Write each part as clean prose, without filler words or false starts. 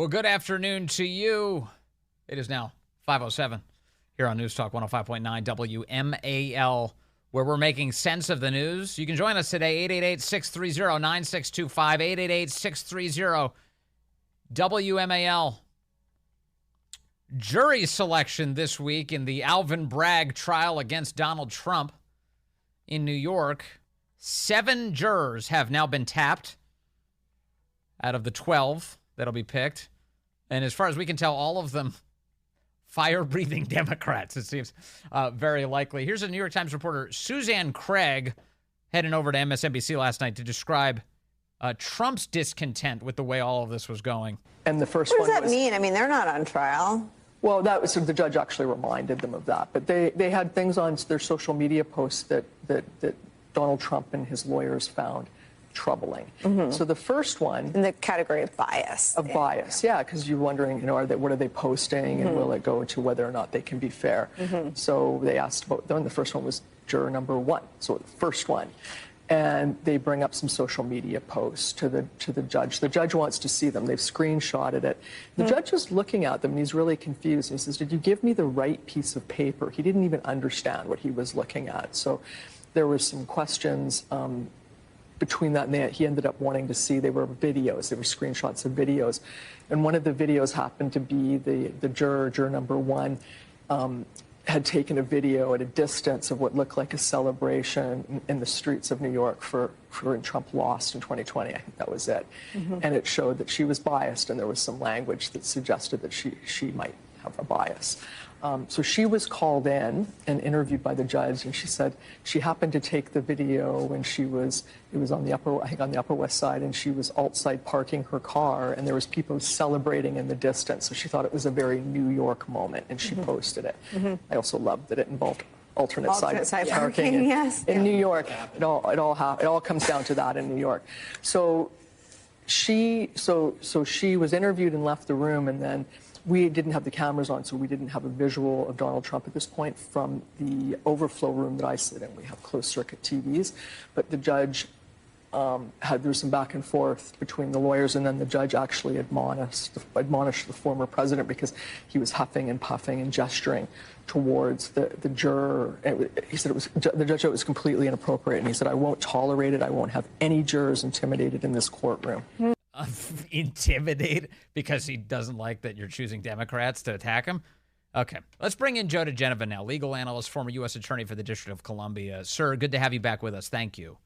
Well, good afternoon to you. It is now 5:07 here on News Talk 105.9 WMAL, where we're making sense of the news. You can join us today, 888-630-9625, 888-630-WMAL. Jury selection this week in the Alvin Bragg trial against Donald Trump in New York. 7 jurors have now been tapped out of the 12 that'll be picked. And as far as we can tell, all of them fire-breathing Democrats, it seems very likely. Here's a New York Times reporter, Suzanne Craig, heading over to MSNBC last night to describe Trump's discontent with the way all of this was going. And the first what one does that mean? I mean, they're not on trial. Well, that was the judge actually reminded them of that. But they had things on their social media posts that Donald Trump and his lawyers found troubling. Mm-hmm. So the first one in the category of bias. Bias, yeah, because you're wondering, what are they posting, and will it go to whether or not they can be fair? Mm-hmm. So they asked about them. The first one was juror number 1. So the first one, and they bring up some social media posts to the judge. The judge wants to see them. They've screenshotted it. The judge is looking at them, and he's really confused. He says, "Did you give me the right piece of paper?" He didn't even understand what he was looking at. So there were some questions between that, and he ended up wanting to see, they were videos, they were screenshots of videos. And one of the videos happened to be the juror number 1, had taken a video at a distance of what looked like a celebration in the streets of New York for when Trump lost in 2020. I think that was it. Mm-hmm. And it showed that she was biased, and there was some language that suggested that she might have a bias. So she was called in and interviewed by the judge, and she said she happened to take the video when it was on the Upper West Side, and she was outside parking her car, and there was people celebrating in the distance. So she thought it was a very New York moment, and she posted it. Mm-hmm. I also loved that it involved alternate side parking yes. in New York. It all comes down to that in New York. So she was interviewed and left the room, and then we didn't have the cameras on, so we didn't have a visual of Donald Trump at this point from the overflow room that I sit in. We have closed-circuit TVs, but the judge there was some back and forth between the lawyers, and then the judge actually admonished the former president because he was huffing and puffing and gesturing towards the juror. He said the judge said it was completely inappropriate, and he said, "I won't tolerate it. I won't have any jurors intimidated in this courtroom." Intimidate because he doesn't like that you're choosing Democrats to attack him? Okay, let's bring in Joe DiGenova now, legal analyst, former U.S. attorney for the District of Columbia. Sir, good to have you back with us. Thank you.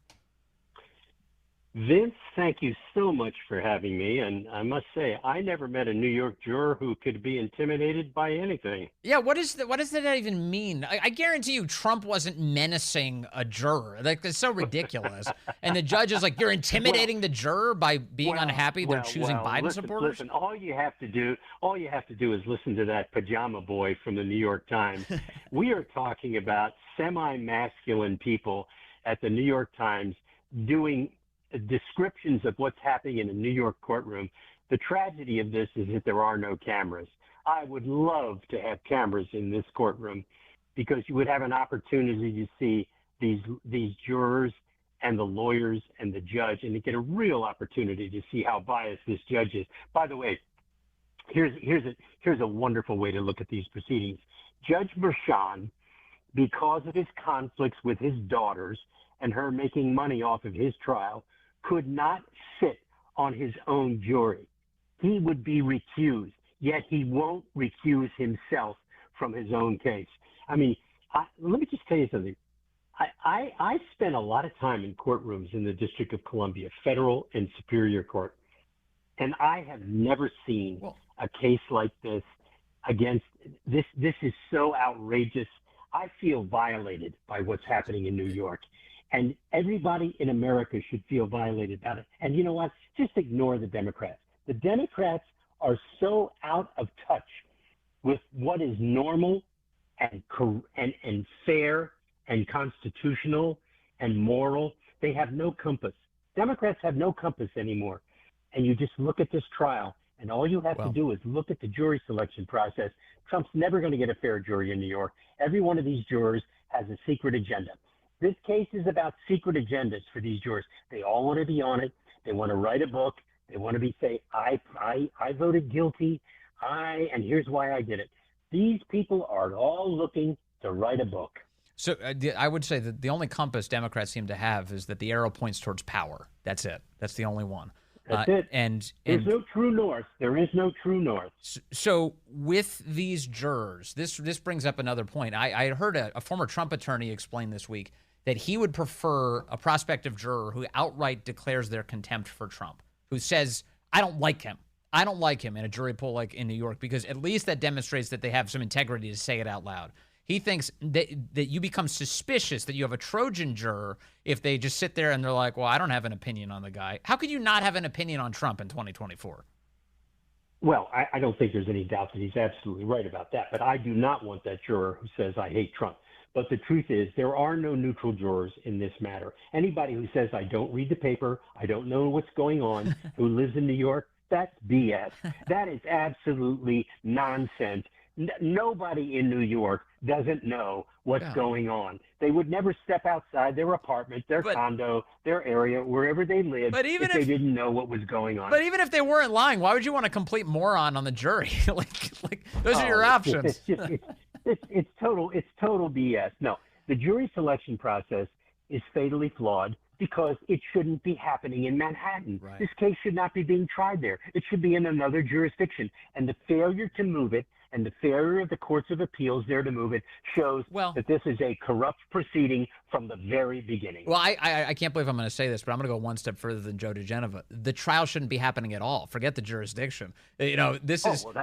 Vince, thank you so much for having me. And I must say, I never met a New York juror who could be intimidated by anything. Yeah, what does that even mean? I guarantee you Trump wasn't menacing a juror. Like, that's so ridiculous. And the judge is like, you're intimidating the juror by being unhappy they're choosing Biden supporters? Listen, all you have to do is listen to that pajama boy from the New York Times. We are talking about semi-masculine people at the New York Times doing descriptions of what's happening in a New York courtroom. The tragedy of this is that there are no cameras. I would love to have cameras in this courtroom because you would have an opportunity to see these jurors and the lawyers and the judge, and to get a real opportunity to see how biased this judge is. By the way, here's a wonderful way to look at these proceedings. Judge Merchan, because of his conflicts with his daughters and her making money off of his trial, could not sit on his own jury. He would be recused, yet he won't recuse himself from his own case. I mean, let me just tell you something. I spent a lot of time in courtrooms in the District of Columbia, federal and superior court, and I have never seen a case like this against this. This is so outrageous. I feel violated by what's happening in New York. And everybody in America should feel violated about it. And you know what? Just ignore the Democrats. The Democrats are so out of touch with what is normal and fair and constitutional and moral. They have no compass. Democrats have no compass anymore. And you just look at this trial, and all you have to do is look at the jury selection process. Trump's never going to get a fair jury in New York. Every one of these jurors has a secret agenda. This case is about secret agendas for these jurors. They all want to be on it. They want to write a book. They want to say, I voted guilty. And here's why I did it. These people are all looking to write a book. So I would say that the only compass Democrats seem to have is that the arrow points towards power. That's it. That's the only one. That's it. And there's no true north. There is no true north. So with these jurors, this brings up another point. I heard a former Trump attorney explain this week that he would prefer a prospective juror who outright declares their contempt for Trump, who says, I don't like him. I don't like him in a jury poll like in New York, because at least that demonstrates that they have some integrity to say it out loud. He thinks that you become suspicious that you have a Trojan juror if they just sit there and they're like, well, I don't have an opinion on the guy. How could you not have an opinion on Trump in 2024? Well, I don't think there's any doubt that he's absolutely right about that. But I do not want that juror who says, I hate Trump. But the truth is, there are no neutral jurors in this matter. Anybody who says, I don't read the paper, I don't know what's going on, who lives in New York, that's BS. That is absolutely nonsense. Nobody in New York doesn't know what's going on. They would never step outside their apartment, their condo, their area, wherever they live, if they didn't know what was going on. But even if they weren't lying, why would you want a complete moron on the jury? like those are your options. It's total BS. No, the jury selection process is fatally flawed because it shouldn't be happening in Manhattan. Right. This case should not be being tried there. It should be in another jurisdiction. And the failure to move it and the failure of the courts of appeals there to move it shows that this is a corrupt proceeding from the very beginning. Well, I can't believe I'm going to say this, but I'm going to go one step further than Joe DiGenova. The trial shouldn't be happening at all. Forget the jurisdiction. You know, this is. Well,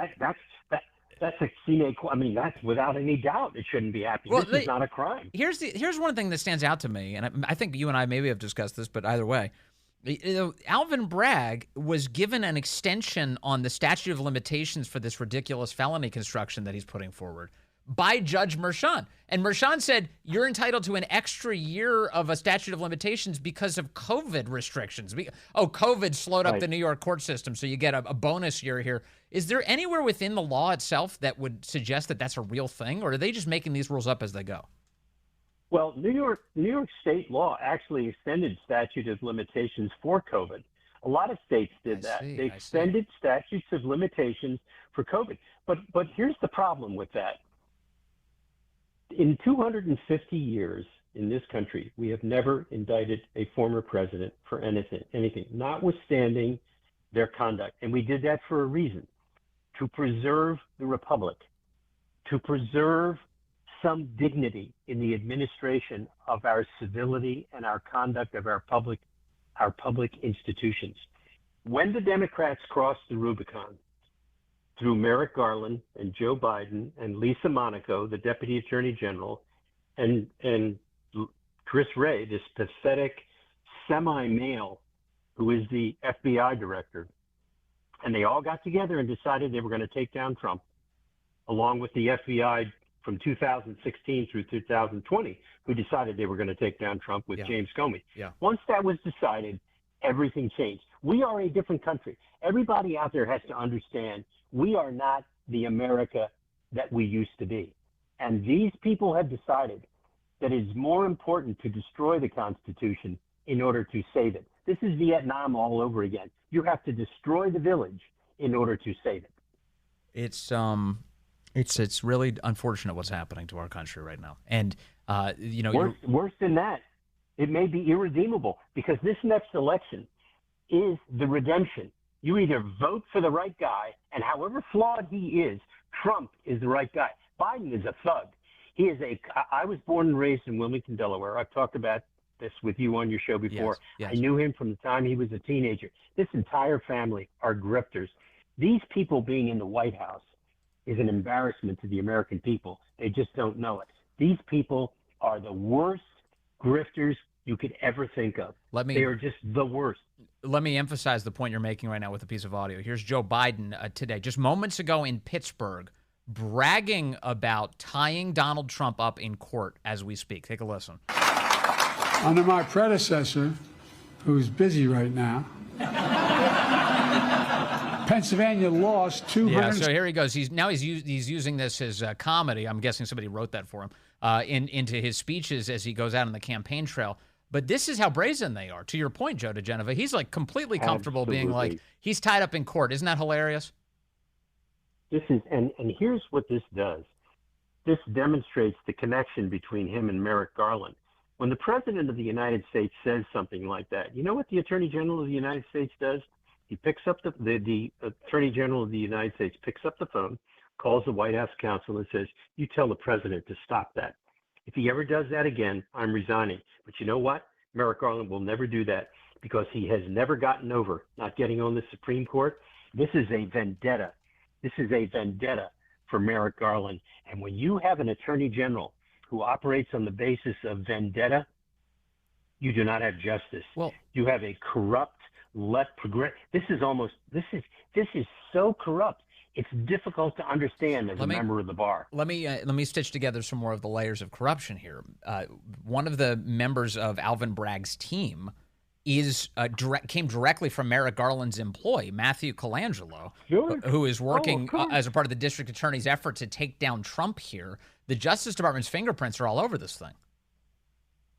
that's a sine qua. I mean, that's without any doubt. It shouldn't be happening. Well, this is not a crime. Here's one thing that stands out to me, and I think you and I maybe have discussed this, but either way. Alvin Bragg was given an extension on the statute of limitations for this ridiculous felony construction that he's putting forward by Judge Merchan. And Merchan said, you're entitled to an extra year of a statute of limitations because of COVID restrictions. COVID slowed up the New York court system, so you get a bonus year here. Is there anywhere within the law itself that would suggest that that's a real thing, or are they just making these rules up as they go? Well, New York state law actually extended statute of limitations for COVID. A lot of states did that. They extended statutes of limitations for COVID. But here's the problem with that. In 250 years in this country, we have never indicted a former president for anything, notwithstanding their conduct. And we did that for a reason, to preserve the republic, to preserve some dignity in the administration of our civility and our conduct of our public institutions. When the Democrats crossed the Rubicon through Merrick Garland and Joe Biden and Lisa Monaco, the Deputy Attorney General, and Chris Wray, this pathetic semi-male who is the FBI director, and they all got together and decided they were going to take down Trump, along with the FBI from 2016 through 2020, who decided they were going to take down Trump with James Comey. Yeah. Once that was decided, everything changed. We are a different country. Everybody out there has to understand we are not the America that we used to be. And these people have decided that it's more important to destroy the Constitution in order to save it. This is Vietnam all over again. You have to destroy the village in order to save it. It's really unfortunate what's happening to our country right now. And, worse than that, it may be irredeemable because this next election is the redemption. You either vote for the right guy, and however flawed he is, Trump is the right guy. Biden is a thug. I was born and raised in Wilmington, Delaware. I've talked about this with you on your show before. Yes. I knew him from the time he was a teenager. This entire family are grifters. These people being in the White House is an embarrassment to the American people. They just don't know it. These people are the worst grifters you could ever think of. They are just the worst. Let me emphasize the point you're making right now with a piece of audio. Here's Joe Biden today, just moments ago in Pittsburgh, bragging about tying Donald Trump up in court as we speak. Take a listen. Under my predecessor, who's busy right now, Pennsylvania lost 200. Yeah, so here he goes. He's using this as comedy. I'm guessing somebody wrote that for him into his speeches as he goes out on the campaign trail. But this is how brazen they are. To your point, Joe DiGenova, he's like completely comfortable being like, he's tied up in court. Isn't that hilarious? This is, and here's what this does. This demonstrates the connection between him and Merrick Garland. When the President of the United States says something like that, you know what the Attorney General of the United States does? He picks up the Attorney General of the United States picks up the phone, calls the White House counsel and says, you tell the President to stop that. If he ever does that again, I'm resigning. But you know what? Merrick Garland will never do that because he has never gotten over not getting on the Supreme Court. This is a vendetta. This is a vendetta for Merrick Garland. And when you have an Attorney General who operates on the basis of vendetta, you do not have justice. Well, you have a corrupt, this is so corrupt. It's difficult to understand as a member of the bar. Let me stitch together some more of the layers of corruption here. One of the members of Alvin Bragg's team came directly from Merrick Garland's employee, Matthew Colangelo, who is working as a part of the district attorney's effort to take down Trump here. The Justice Department's fingerprints are all over this thing.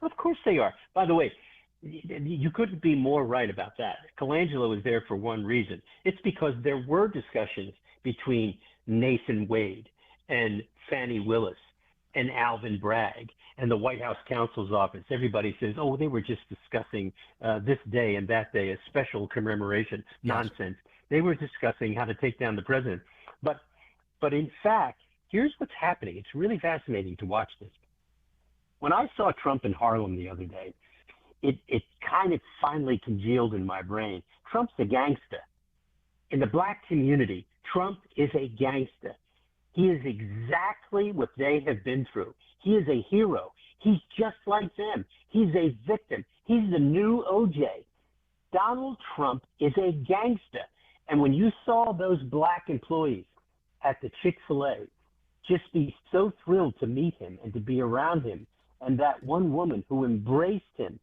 Of course they are. By the way, you couldn't be more right about that. Colangelo is there for one reason. It's because there were discussions between Nathan Wade and Fannie Willis and Alvin Bragg and the White House counsel's office. Everybody says, oh, they were just discussing this day and that day, a special commemoration. Yes. Nonsense. They were discussing how to take down the president. But in fact, here's what's happening. It's really fascinating to watch this. When I saw Trump in Harlem the other day, it kind of finally congealed in my brain. Trump's a gangsta. In the black community, Trump is a gangsta. He is exactly what they have been through. He is a hero. He's just like them. He's a victim. He's the new OJ. Donald Trump is a gangsta. And when you saw those black employees at the Chick-fil-A just be so thrilled to meet him and to be around him, and that one woman who embraced him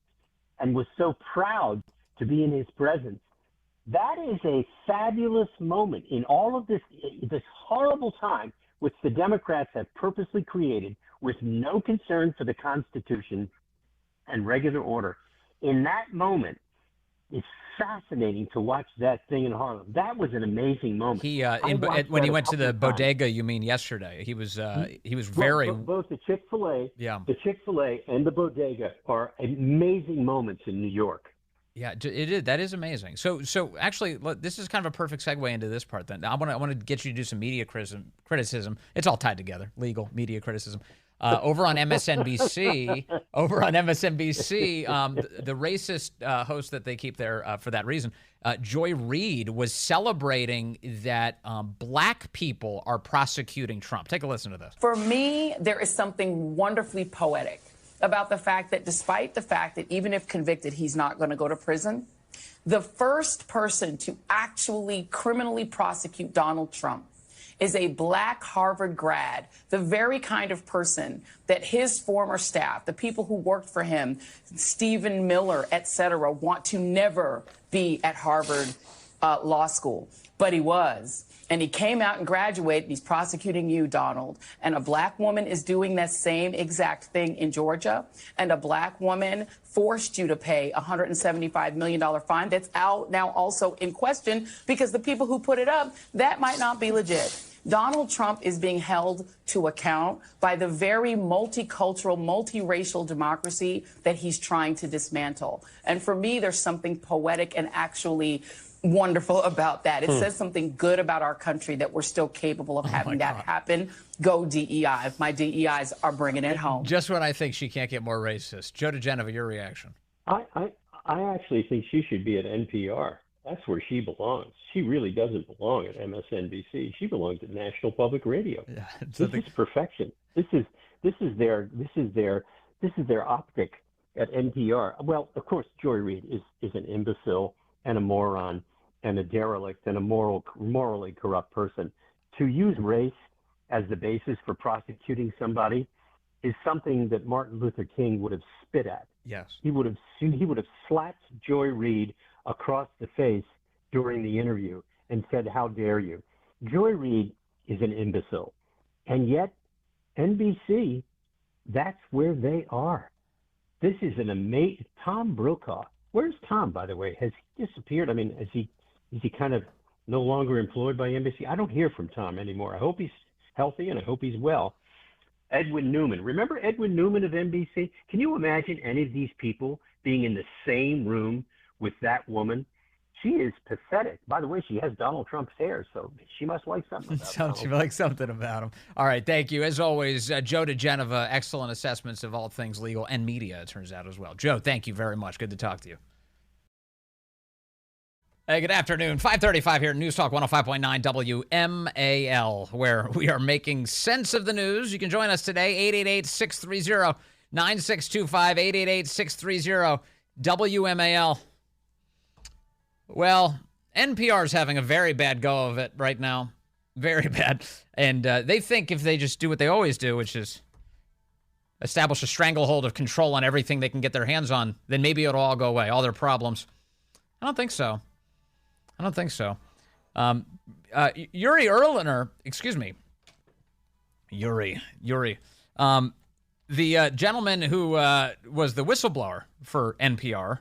and was so proud to be in his presence, that is a fabulous moment in all of this horrible time which the Democrats have purposely created with no concern for the Constitution and regular order. In that moment, it's fascinating to watch that thing in Harlem. That was an amazing moment. When he went to the bodega, you mean yesterday? He was very both the Chick-fil-A, yeah, the Chick-fil-A and the bodega are amazing moments in New York. Yeah, it is. That is amazing. So actually, this is kind of a perfect segue into this part. Then I want to get you to do some media criticism. It's all tied together: legal media criticism. Over on MSNBC, the racist host that they keep there for that reason, Joy Reid, was celebrating that black people are prosecuting Trump. Take a listen to this. For me, there is something wonderfully poetic about the fact that despite the fact that even if convicted, he's not going to go to prison, the first person to actually criminally prosecute Donald Trump is a black Harvard grad, the very kind of person that his former staff, the people who worked for him, Stephen Miller, et cetera, want to never be at Harvard Law School. But he was. And he came out and graduated, and he's prosecuting you, Donald. And a black woman is doing that same exact thing in Georgia. And a black woman forced you to pay a $175 million fine that's out now also in question because the people who put it up, that might not be legit. Donald Trump is being held to account by the very multicultural, multiracial democracy that he's trying to dismantle. And for me, there's something poetic and actually wonderful about that. It says something good about our country that we're still capable of having that happen. Go DEI. My DEIs are bringing it home. Just when I think she can't get more racist. Joe DiGenova, your reaction? I actually think she should be at NPR. That's where she belongs. She really doesn't belong at MSNBC. She belongs at National Public Radio. Yeah, this is perfection. This is their optic at NPR. Well, of course, Joy Reid is an imbecile and a moron and a derelict and a morally corrupt person. To use race as the basis for prosecuting somebody is something that Martin Luther King would have spit at. Yes. He would have slapped Joy Reid across the face during the interview and said, how dare you? Joy Reid is an imbecile. And yet, NBC, that's where they are. This is an amazing Tom Brokaw. Where's Tom, by the way? Has he disappeared? I mean, is he kind of no longer employed by NBC? I don't hear from Tom anymore. I hope he's healthy and I hope he's well. Edwin Newman. Remember Edwin Newman of NBC? Can you imagine any of these people being in the same room with that woman? She is pathetic. By the way, she has Donald Trump's hair, so she must like something about Donald. She likes something about him. All right, thank you. As always, Joe DiGenova, excellent assessments of all things legal and media, it turns out, as well. Joe, thank you very much. Good to talk to you. Hey, good afternoon. 5:35 here at News Talk 105.9 WMAL, where we are making sense of the news. You can join us today, 888-630-9625, 888-630 WMAL. Well, NPR's having a very bad go of it right now. Very bad. And they think if they just do what they always do, which is establish a stranglehold of control on everything they can get their hands on, then maybe it'll all go away, all their problems. I don't think so. Uri Berliner, excuse me. Uri. The gentleman who was the whistleblower for NPR,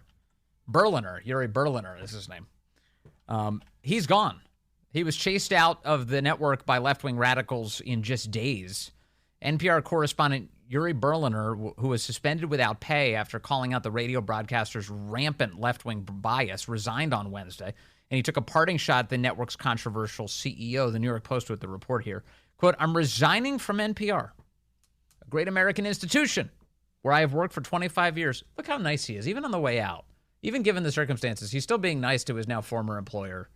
Uri Berliner is his name. He's gone. He was chased out of the network by left-wing radicals in just days. NPR correspondent Uri Berliner, who was suspended without pay after calling out the radio broadcaster's rampant left-wing bias, resigned on Wednesday. And he took a parting shot at the network's controversial CEO. The New York Post with the report here. Quote, "I'm resigning from NPR, a great American institution where I have worked for 25 years. Look how nice he is, even on the way out. Even given the circumstances, he's still being nice to his now former employer.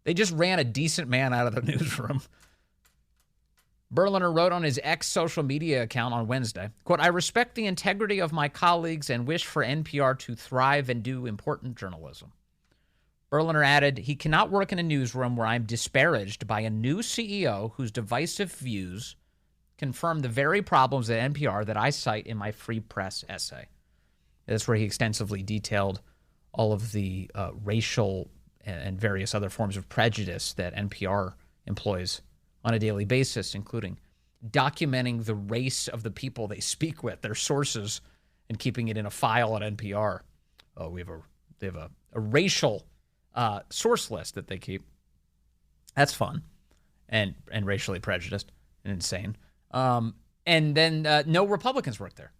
They just ran a decent man out of the newsroom. Berliner wrote on his X social media account on Wednesday, quote, "I respect the integrity of my colleagues and wish for NPR to thrive and do important journalism." Berliner added, "He cannot work in a newsroom where I'm disparaged by a new CEO whose divisive views confirm the very problems at NPR that I cite in my Free Press essay." That's where he extensively detailed all of the racial and various other forms of prejudice that NPR employs on a daily basis, including documenting the race of the people they speak with, their sources, and keeping it in a file at NPR. Oh, they have a racial source list that they keep. That's fun and racially prejudiced and insane. And then no Republicans work there.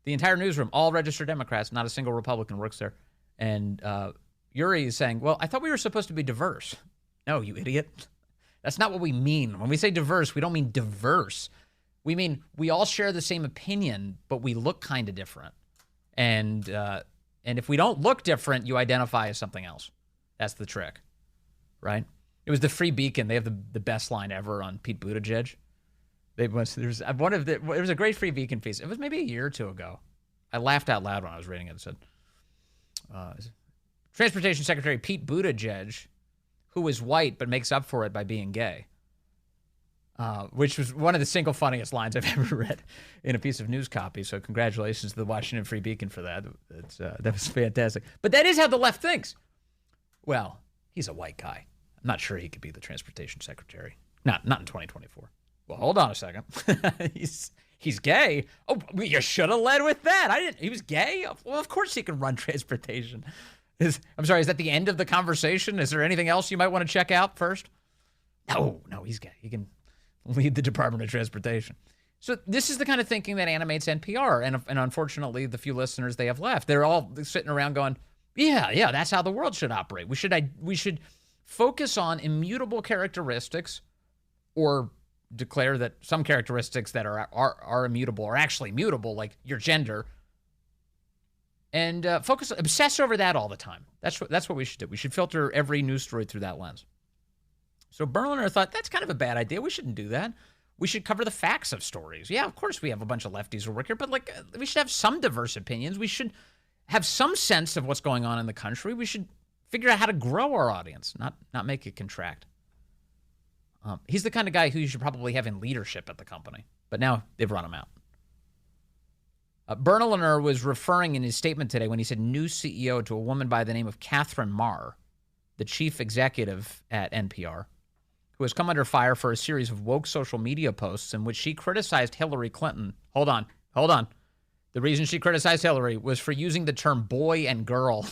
The entire newsroom, all registered Democrats, not a single Republican works there. And Uri is saying, well, I thought we were supposed to be diverse. No, you idiot. That's not what we mean. When we say diverse, we don't mean diverse. We mean we all share the same opinion, but we look kind of different. And if we don't look different, you identify as something else. That's the trick, right? It was the Free Beacon. They have the best line ever on Pete Buttigieg. There was a great Free Beacon piece. It was maybe a year or two ago. I laughed out loud when I was reading it. It said, Transportation Secretary Pete Buttigieg, who is white but makes up for it by being gay, which was one of the single funniest lines I've ever read in a piece of news copy. So congratulations to the Washington Free Beacon for that. That was fantastic. But that is how the left thinks. Well, he's a white guy. I'm not sure he could be the transportation secretary. Not in 2024. Well, hold on a second. He's gay. Oh, you should have led with that. He was gay? Well, of course he can run transportation. I'm sorry, is that the end of the conversation? Is there anything else you might want to check out first? No, he's gay. He can lead the Department of Transportation. So this is the kind of thinking that animates NPR. And unfortunately, the few listeners they have left, they're all sitting around going, yeah, that's how the world should operate. We should focus on immutable characteristics, or declare that some characteristics that are immutable are actually mutable, like your gender, and obsess over that all the time. That's what we should do. We should filter every news story through that lens. So Berliner thought, that's kind of a bad idea. We shouldn't do that. We should cover the facts of stories. Yeah, of course we have a bunch of lefties who work here, but we should have some diverse opinions. We should have some sense of what's going on in the country. We should figure out how to grow our audience, not make it contract. He's the kind of guy who you should probably have in leadership at the company, but now they've run him out. Berliner was referring in his statement today when he said new CEO to a woman by the name of Katherine Maher, the chief executive at NPR, who has come under fire for a series of woke social media posts in which she criticized Hillary Clinton. Hold on. The reason she criticized Hillary was for using the term boy and girl.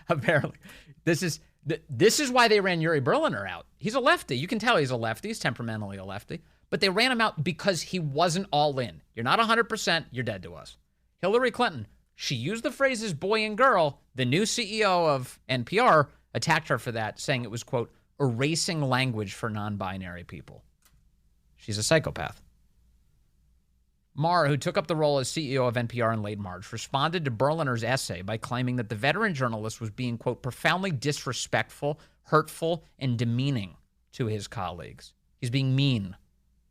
Apparently, this is why they ran Uri Berliner out. He's a lefty. You can tell he's a lefty. He's temperamentally a lefty. But they ran him out because he wasn't all in. You're not 100%. You're dead to us. Hillary Clinton, she used the phrases boy and girl. The new CEO of NPR attacked her for that, saying it was, quote, erasing language for non-binary people. She's a psychopath. Maher, who took up the role as CEO of NPR in late March, responded to Berliner's essay by claiming that the veteran journalist was being, quote, profoundly disrespectful, hurtful, and demeaning to his colleagues. He's being mean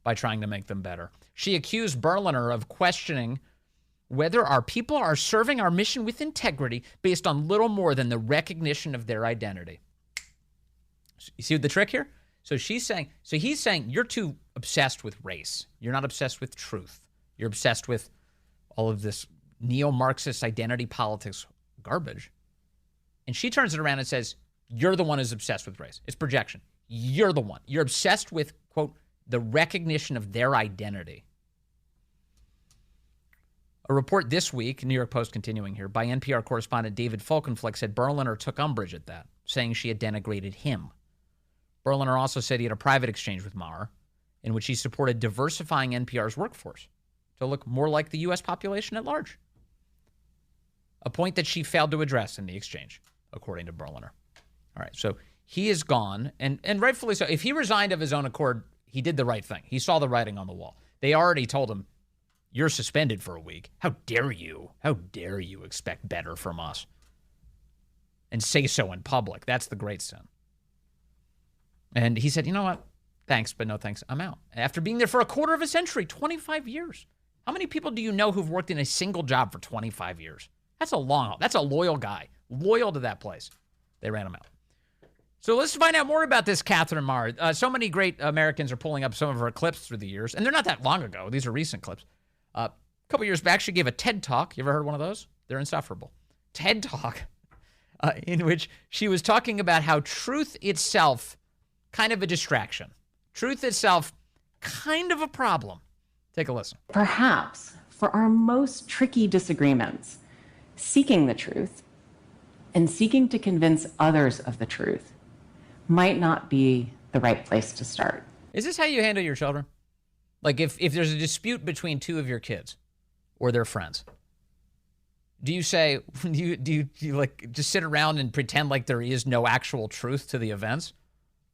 by trying to make them better. She accused Berliner of questioning whether our people are serving our mission with integrity based on little more than the recognition of their identity. You see the trick here? So he's saying you're too obsessed with race. You're not obsessed with truth. You're obsessed with all of this neo-Marxist identity politics garbage. And she turns it around and says, you're the one who's obsessed with race. It's projection. You're the one. You're obsessed with, quote, the recognition of their identity. A report this week, New York Post continuing here, by NPR correspondent David Folkenflik said Berliner took umbrage at that, saying she had denigrated him. Berliner also said he had a private exchange with Maher in which he supported diversifying NPR's workforce to look more like the U.S. population at large. A point that she failed to address in the exchange, according to Berliner. All right, so he is gone, and rightfully so. If he resigned of his own accord, he did the right thing. He saw the writing on the wall. They already told him, you're suspended for a week. How dare you? How dare you expect better from us? And say so in public. That's the great sin. And he said, you know what? Thanks, but no thanks. I'm out. After being there for a quarter of a century, 25 years. How many people do you know who've worked in a single job for 25 years? That's a loyal guy. Loyal to that place. They ran him out. So let's find out more about this Katherine Maher. So many great Americans are pulling up some of her clips through the years, and they're not that long ago. These are recent clips. A couple years back, she gave a TED Talk. You ever heard one of those? They're insufferable. TED Talk, in which she was talking about how truth itself, kind of a distraction. Truth itself, kind of a problem. Take a listen. Perhaps for our most tricky disagreements, seeking the truth and seeking to convince others of the truth might not be the right place to start. Is this how you handle your children? Like if there's a dispute between two of your kids or their friends, do you say, do you like just sit around and pretend like there is no actual truth to the events,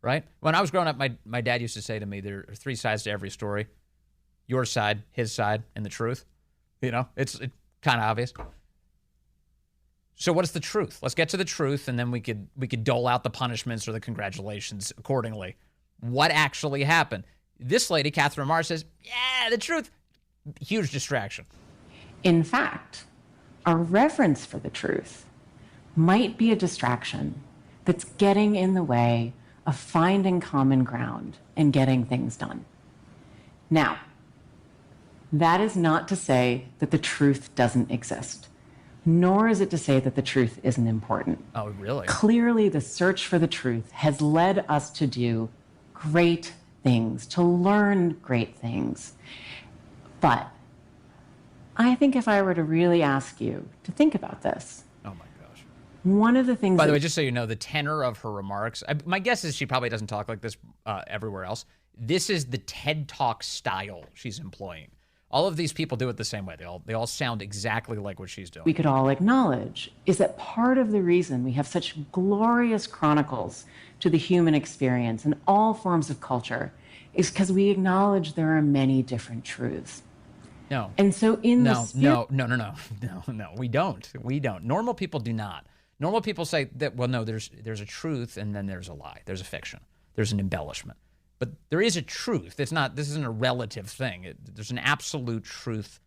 right? When I was growing up, my dad used to say to me, there are three sides to every story. Your side, his side, and the truth. You know, it's kind of obvious. So what is the truth? Let's get to the truth, and then we could dole out the punishments or the congratulations accordingly. What actually happened? This lady, Katherine Maher, says, yeah, the truth. Huge distraction. In fact, our reverence for the truth might be a distraction that's getting in the way of finding common ground and getting things done. Now, that is not to say that the truth doesn't exist, nor is it to say that the truth isn't important. Oh, really? Clearly, the search for the truth has led us to do great things, to learn great things. But I think if I were to really ask you to think about this, oh my gosh. One of the things. By the way, just so you know, the tenor of her remarks, my guess is she probably doesn't talk like this everywhere else. This is the TED Talk style she's employing. All of these people do it the same way. They all sound exactly like what she's doing. We could all acknowledge is that part of the reason we have such glorious chronicles to the human experience in all forms of culture is because we acknowledge there are many different truths. No. And so No, we don't. Normal people do not. Normal people say that, well, no, there's a truth and then there's a lie. There's a fiction. There's an embellishment. But there is a truth. This isn't a relative thing. There's an absolute truth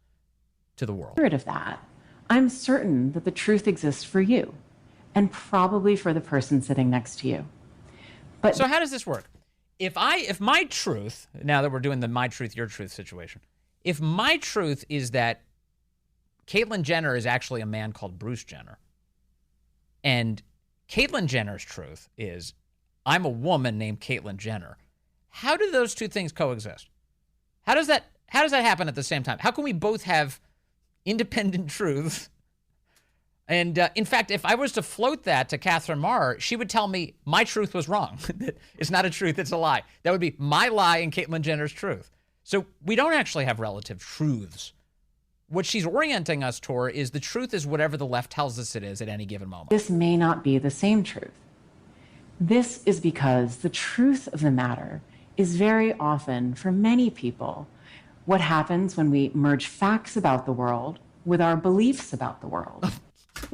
to the world. Of that, I'm certain that the truth exists for you and probably for the person sitting next to you. But so how does this work? If my truth, now that we're doing the my truth, your truth situation, if my truth is that Caitlyn Jenner is actually a man called Bruce Jenner, and Caitlyn Jenner's truth is I'm a woman named Caitlyn Jenner, how do those two things coexist? How does that happen at the same time? How can we both have independent truth. And in fact, if I was to float that to Katherine Maher, she would tell me my truth was wrong. It's not a truth, it's a lie. That would be my lie and Caitlyn Jenner's truth. So we don't actually have relative truths. What she's orienting us toward is the truth is whatever the left tells us it is at any given moment. This may not be the same truth. This is because the truth of the matter is very often, for many people, what happens when we merge facts about the world with our beliefs about the world.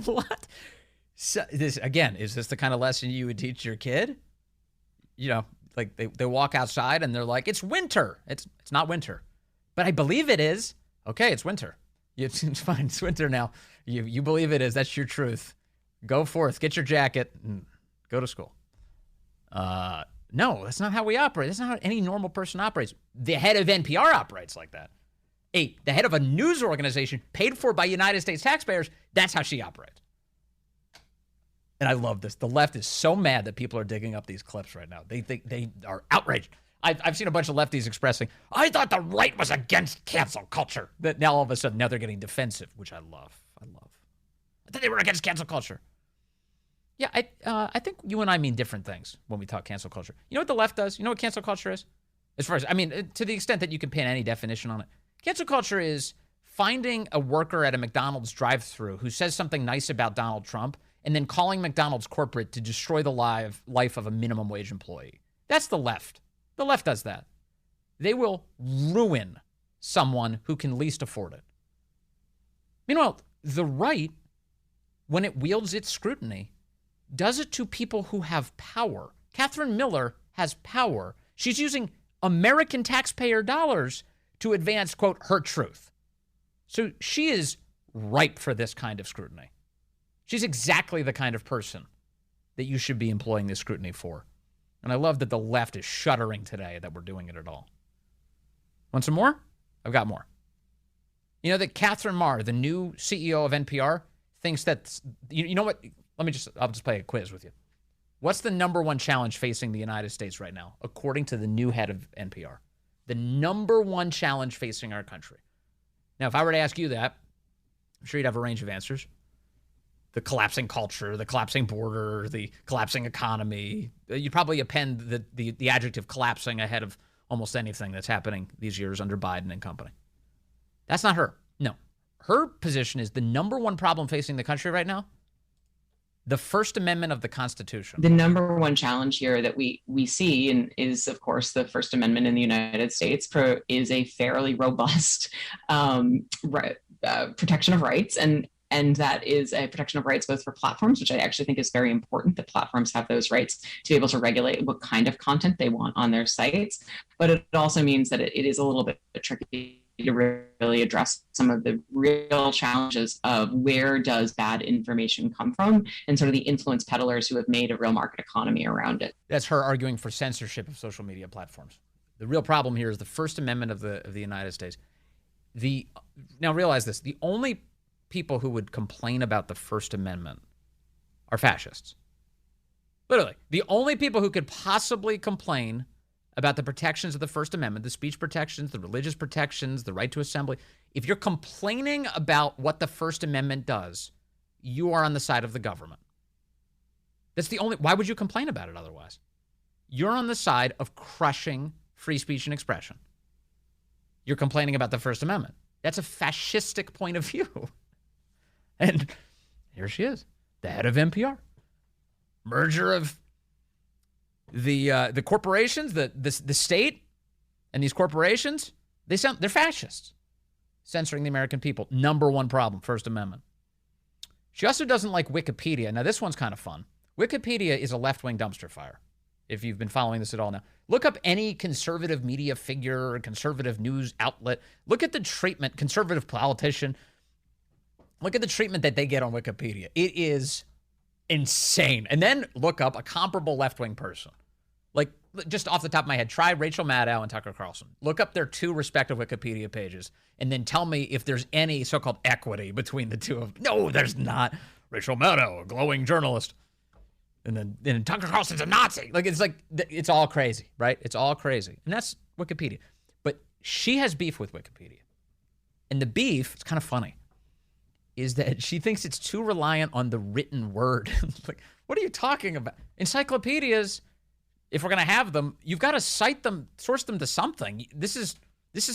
What? So this again, is this the kind of lesson you would teach your kid? You know, like they walk outside and they're like, it's winter. It's not winter. But I believe it is. Okay, it's winter. It's fine. It's winter now. You believe it is. That's your truth. Go forth. Get your jacket and go to school. No, that's not how we operate. That's not how any normal person operates. The head of NPR operates like that. The head of a news organization paid for by United States taxpayers, that's how she operates. And I love this. The left is so mad that people are digging up these clips right now. They think they are outraged. I've seen a bunch of lefties expressing, I thought the right was against cancel culture. That now all of a sudden, now they're getting defensive, which I love. I thought they were against cancel culture. Yeah, I think you and I mean different things when we talk cancel culture. You know what the left does? You know what cancel culture is? As far as, I mean, to the extent that you can pin any definition on it. Cancel culture is finding a worker at a McDonald's drive-thru who says something nice about Donald Trump and then calling McDonald's corporate to destroy the life of a minimum wage employee. That's the left. The left does that. They will ruin someone who can least afford it. Meanwhile, the right, when it wields its scrutiny, does it to people who have power. Catherine Miller has power. She's using American taxpayer dollars to advance, quote, her truth. So she is ripe for this kind of scrutiny. She's exactly the kind of person that you should be employing this scrutiny for. And I love that the left is shuddering today that we're doing it at all. Want some more? I've got more. You know that Katherine Maher, the new CEO of NPR, thinks that, you know what? I'll just play a quiz with you. What's the number one challenge facing the United States right now, according to the new head of NPR? The number one challenge facing our country. Now, if I were to ask you that, I'm sure you'd have a range of answers. The collapsing culture, the collapsing border, the collapsing economy. You'd probably append the adjective collapsing ahead of almost anything that's happening these years under Biden and company. That's not her. No. Her position is the number one problem facing the country right now, the First Amendment of the Constitution. The number one challenge here that we see and is, of course, the First Amendment in the United States is a fairly robust protection of rights. And that is a protection of rights both for platforms, which I actually think is very important, that platforms have those rights to be able to regulate what kind of content they want on their sites. But it also means that it is a little bit tricky to really address some of the real challenges of where does bad information come from and sort of the influence peddlers who have made a real market economy around it. That's her arguing for censorship of social media platforms. The real problem here is the First Amendment of the United States. Now realize this, the only people who would complain about the First Amendment are fascists. Literally, the only people who could possibly complain about the protections of the First Amendment, the speech protections, the religious protections, the right to assembly. If you're complaining about what the First Amendment does, you are on the side of the government. That's the only, why would you complain about it otherwise? You're on the side of crushing free speech and expression. You're complaining about the First Amendment. That's a fascistic point of view. And here she is, the head of NPR. Merger of the corporations, the state, and these corporations, they're fascists. Censoring the American people. Number one problem, First Amendment. She also doesn't like Wikipedia. Now, this one's kind of fun. Wikipedia is a left-wing dumpster fire, if you've been following this at all now. Look up any conservative media figure or conservative news outlet. Look at the treatment, conservative politician. Look at the treatment that they get on Wikipedia. It is insane. And then look up a comparable left-wing person. Like, just off the top of my head, try Rachel Maddow and Tucker Carlson. Look up their two respective Wikipedia pages and then tell me if there's any so-called equity between the two of them. No, there's not. Rachel Maddow, a glowing journalist. And then Tucker Carlson's a Nazi. It's all crazy, right? It's all crazy. And that's Wikipedia. But she has beef with Wikipedia. And the beef, it's kind of funny. is that she thinks it's too reliant on the written word. Like, what are you talking about? Encyclopedias, if we're going to have them, you've got to cite them, source them to something. This is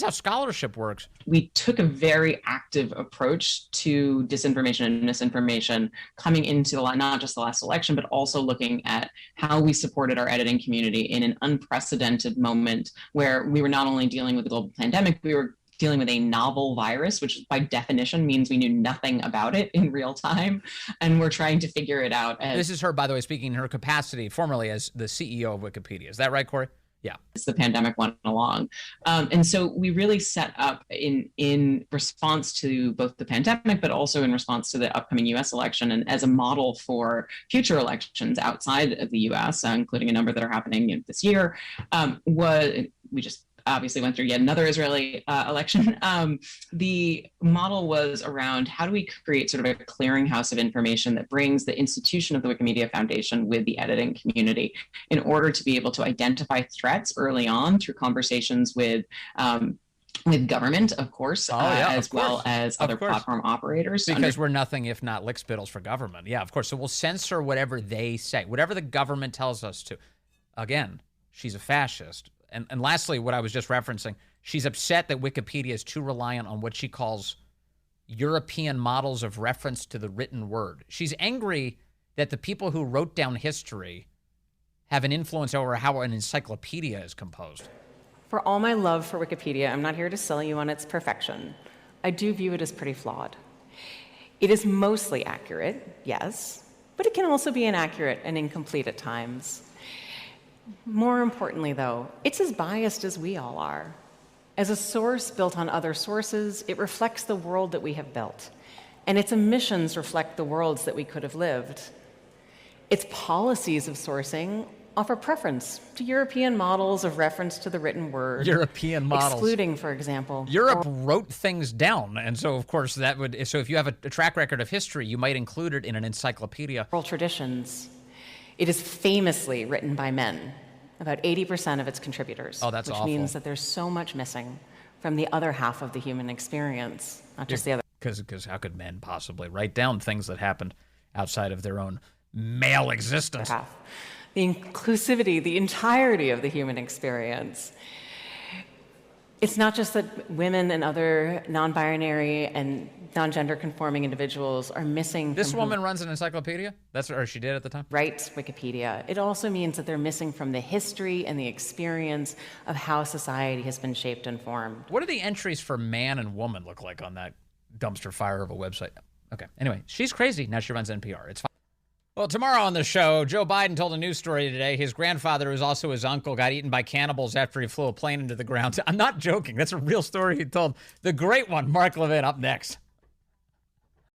how scholarship works. We took a very active approach to disinformation and misinformation coming into not just the last election, but also looking at how we supported our editing community in an unprecedented moment where we were not only dealing with the global pandemic, we were dealing with a novel virus, which by definition means we knew nothing about it in real time. And we're trying to figure it out. This is her, by the way, speaking in her capacity formerly as the CEO of Wikipedia. Is that right, Corey? Yeah. As the pandemic went along. And so we really set up in response to both the pandemic, but also in response to the upcoming US election and as a model for future elections outside of the US, including a number that are happening this year, we just obviously went through yet another Israeli election. The model was around how do we create sort of a clearinghouse of information that brings the institution of the Wikimedia Foundation with the editing community in order to be able to identify threats early on through conversations with government, of course, as well as other platform operators. Because we're nothing if not lickspittles for government. Yeah, of course. So we'll censor whatever they say, whatever the government tells us to. Again, she's a fascist. And lastly, what I was just referencing, she's upset that Wikipedia is too reliant on what she calls European models of reference to the written word. She's angry that the people who wrote down history have an influence over how an encyclopedia is composed. For all my love for Wikipedia, I'm not here to sell you on its perfection. I do view it as pretty flawed. It is mostly accurate, yes, but it can also be inaccurate and incomplete at times. More importantly, though, it's as biased as we all are. As a source built on other sources, it reflects the world that we have built, and its emissions reflect the worlds that we could have lived. Its policies of sourcing offer preference to European models of reference to the written word. European models. Excluding, for example. Europe wrote things down, and so, of course, so if you have a track record of history, you might include it in an encyclopedia. Oral traditions. It is famously written by men, about 80% of its contributors. Oh, that's which awful. Which means that there's so much missing from the other half of the human experience, not just the other. Because how could men possibly write down things that happened outside of their own male existence? Half. The inclusivity, the entirety of the human experience. It's not just that women and other non-binary and non-gender conforming individuals are missing. This woman runs an encyclopedia? That's what she did at the time? Writes Wikipedia. It also means that they're missing from the history and the experience of how society has been shaped and formed. What do the entries for man and woman look like on that dumpster fire of a website? Okay, anyway, she's crazy. Now she runs NPR. It's fine. Well, tomorrow on the show, Joe Biden told a news story today. His grandfather, who's also his uncle, got eaten by cannibals after he flew a plane into the ground. I'm not joking. That's a real story he told. The great one, Mark Levin, up next.